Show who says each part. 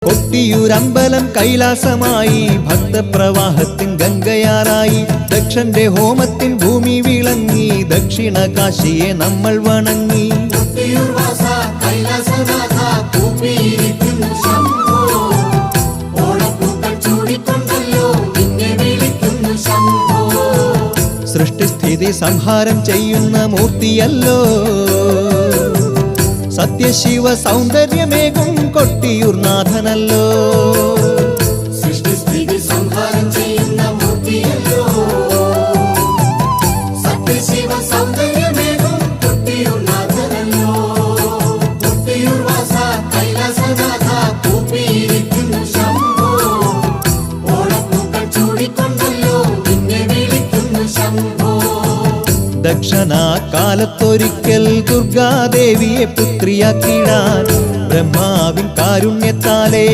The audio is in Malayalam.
Speaker 1: കൊട്ടിയൂരമ്പലം കൈലാസമായി, ഭക്തപ്രവാഹത്തിൻ ഗംഗയാറായി. ദക്ഷന്റെ ഹോമത്തിൻ ഭൂമി വിളങ്ങി, ദക്ഷിണ കാശിയെ നമ്മൾ വണങ്ങി. സൃഷ്ടിസ്ഥിതി സംഹാരം ചെയ്യുന്ന മൂർത്തിയല്ലോ, സത്യശിവ സൗന്ദര്യമേകും കൊട്ടിയൂർ നാഥനല്ലോ.
Speaker 2: സൃഷ്ടിസ്ഥിതി സംഹാരം ചെയ്യുന്ന മൂർത്തിയല്ലോ, സത്യശിവ സൗന്ദര്യമേകും കൊട്ടിയൂർ നാഥനല്ലോ. കൊട്ടിയൂർ വാസ കൈലാസനാഥ കൂപ്പിയിരിക്കുന്നു ശംഭോ, ഓണപ്പൂക്കൾ ചൂടിക്കൊണ്ടല്ലോ നിന്നെ വിളിക്കുന്നു ശംഭോ.
Speaker 1: ദക്ഷനാകാലത്തൊരിക്കൽ ദുർഗാദേവിയെ പുത്രിയാക്കിടാൻ ബ്രഹ്മാവിൻ കാരുണ്യത്താലേ